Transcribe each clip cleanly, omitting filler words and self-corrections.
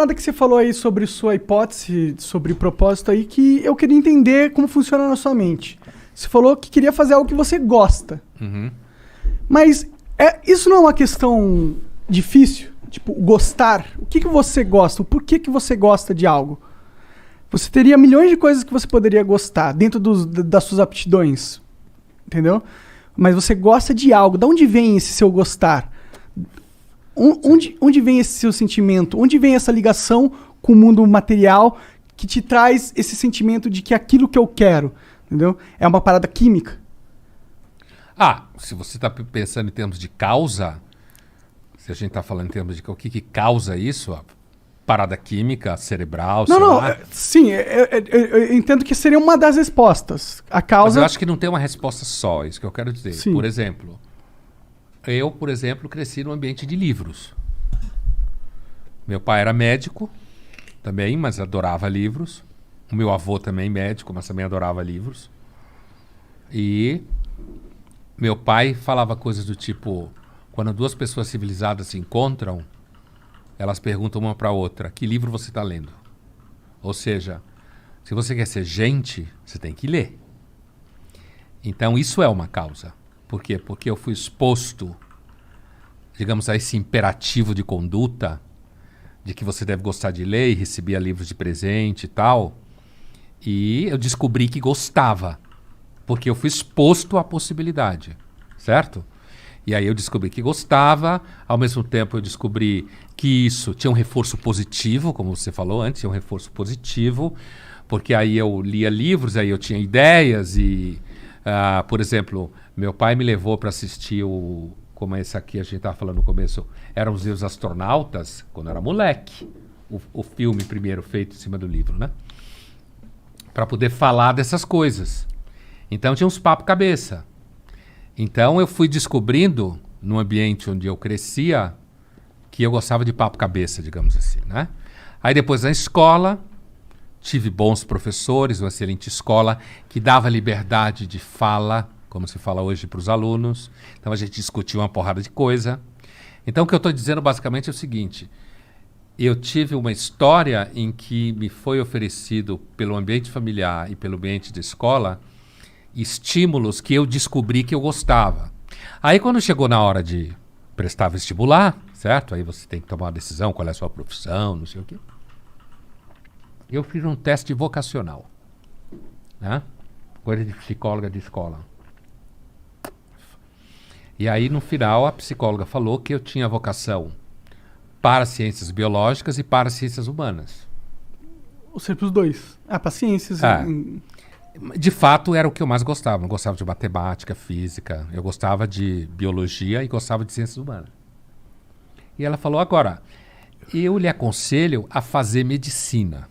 Nada que você falou aí sobre sua hipótese, sobre propósito aí, que eu queria entender como funciona na sua mente. Você falou que queria fazer algo que você gosta. Uhum. Mas isso não é uma questão difícil? Tipo, gostar. O que você gosta? O porquê que você gosta de algo? Você teria milhões de coisas que você poderia gostar dentro das suas aptidões. Entendeu? Mas você gosta de algo. De onde vem esse seu gostar? Onde vem esse seu sentimento? Onde vem essa ligação com o mundo material que te traz esse sentimento de que aquilo que eu quero, entendeu? É uma parada química. Se você está pensando em termos de causa, se a gente está falando em termos de o que causa isso, a parada química, cerebral, sim, eu entendo que seria uma das respostas. A causa... Mas eu acho que não tem uma resposta só, isso que eu quero dizer. Sim. Por exemplo, cresci num ambiente de livros. Meu pai era médico também, mas adorava livros. O meu avô também médico, mas também adorava livros. E meu pai falava coisas do tipo, quando duas pessoas civilizadas se encontram, elas perguntam uma para a outra, que livro você está lendo? Ou seja, se você quer ser gente, você tem que ler. Então isso é uma causa. Por quê? Porque eu fui exposto, digamos, a esse imperativo de conduta, de que você deve gostar de ler e recebia livros de presente e tal. E eu descobri que gostava, porque eu fui exposto à possibilidade, certo? E aí eu descobri que gostava, ao mesmo tempo eu descobri que isso tinha um reforço positivo, como você falou antes, tinha um reforço positivo, porque aí eu lia livros, aí eu tinha ideias e... por exemplo, meu pai me levou para assistir como esse aqui a gente estava falando no começo, eram os astronautas, quando eu era moleque, o filme primeiro feito em cima do livro, né? Para poder falar dessas coisas. Então tinha uns papo cabeça. Então eu fui descobrindo, no ambiente onde eu crescia, que eu gostava de papo cabeça, digamos assim, né? Aí depois na escola... Tive bons professores, uma excelente escola que dava liberdade de fala, como se fala hoje para os alunos. Então a gente discutia uma porrada de coisa. Então o que eu estou dizendo basicamente é o seguinte. Eu tive uma história em que me foi oferecido pelo ambiente familiar e pelo ambiente de escola estímulos que eu descobri que eu gostava. Aí quando chegou na hora de prestar vestibular, certo? Aí você tem que tomar uma decisão, qual é a sua profissão, não sei o quê. Eu fiz um teste vocacional, né? Coisa de psicóloga de escola. E aí, no final, a psicóloga falou que eu tinha vocação para ciências biológicas e para ciências humanas. Ou seja, para os dois. Para ciências. De fato, era o que eu mais gostava. Eu gostava de matemática, física. Eu gostava de biologia e gostava de ciências humanas. E ela falou, agora, eu lhe aconselho a fazer medicina.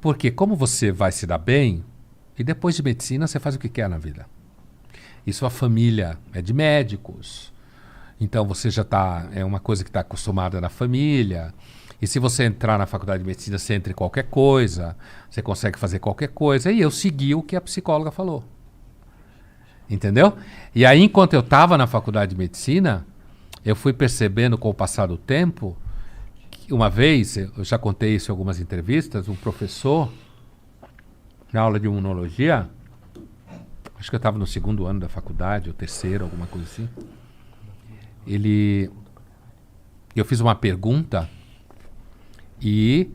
Porque como você vai se dar bem, e depois de medicina você faz o que quer na vida. E sua família é de médicos, então você já é uma coisa que está acostumada na família. E se você entrar na faculdade de medicina, você entra em qualquer coisa, você consegue fazer qualquer coisa. E eu segui o que a psicóloga falou. Entendeu? E aí, enquanto eu estava na faculdade de medicina, eu fui percebendo com o passar do tempo... Uma vez, eu já contei isso em algumas entrevistas, um professor, na aula de imunologia, acho que eu estava no 2º ano da faculdade, ou 3º, alguma coisa assim, eu fiz uma pergunta e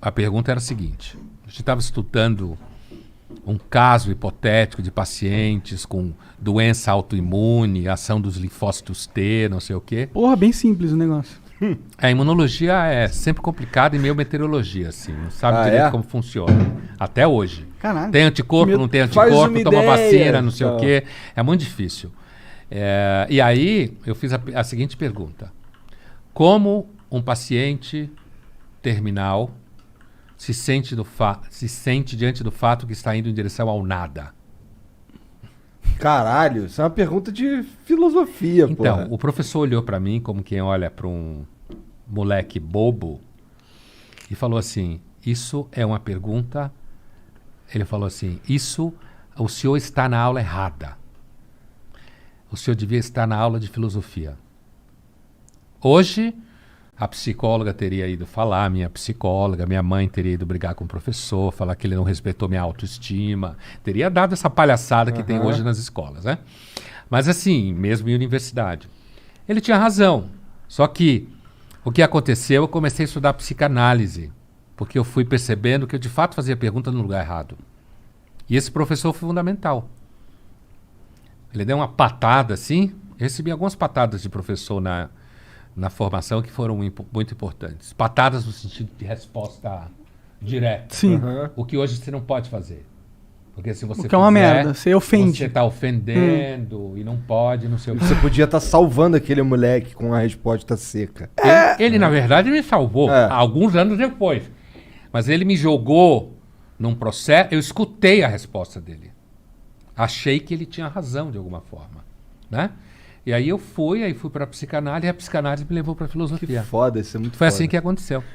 a pergunta era a seguinte, a gente estava estudando um caso hipotético de pacientes com doença autoimune, ação dos linfócitos T, não sei o quê. Porra, bem simples o negócio. A imunologia é sempre complicada e meio meteorologia, assim. Não sabe direito como funciona. Até hoje. Caralho. Tem anticorpo, não tem anticorpo, toma vacina, não sei o quê. É muito difícil. E aí, eu fiz a seguinte pergunta. Como um paciente terminal se sente diante do fato que está indo em direção ao nada? Caralho, isso é uma pergunta de filosofia, pô. Então, o professor olhou para mim como quem olha para um moleque bobo e falou assim, isso é uma pergunta... Ele falou assim, o senhor está na aula errada. O senhor devia estar na aula de filosofia. Hoje, A psicóloga teria ido falar, minha psicóloga, minha mãe teria ido brigar com o professor, falar que ele não respeitou minha autoestima. Teria dado essa palhaçada que tem hoje nas escolas, né? Mas assim, mesmo em universidade. Ele tinha razão. Só que o que aconteceu, eu comecei a estudar psicanálise. Porque eu fui percebendo que eu de fato fazia pergunta no lugar errado. E esse professor foi fundamental. Ele deu uma patada assim. Eu recebi algumas patadas de professor na formação que foram muito importantes. Patadas no sentido de resposta direta. Sim. O que hoje você não pode fazer. Porque se você O que é uma fizer, merda, você ofende. Você está ofendendo e não pode, não sei o que. Você podia estar salvando aquele moleque com a resposta seca. Ele, na verdade, me salvou alguns anos depois. Mas ele me jogou num processo. Eu escutei a resposta dele. Achei que ele tinha razão de alguma forma, né? E aí fui para a psicanálise e a psicanálise me levou para a filosofia. Que foda, isso é muito Foi foda. assim que aconteceu.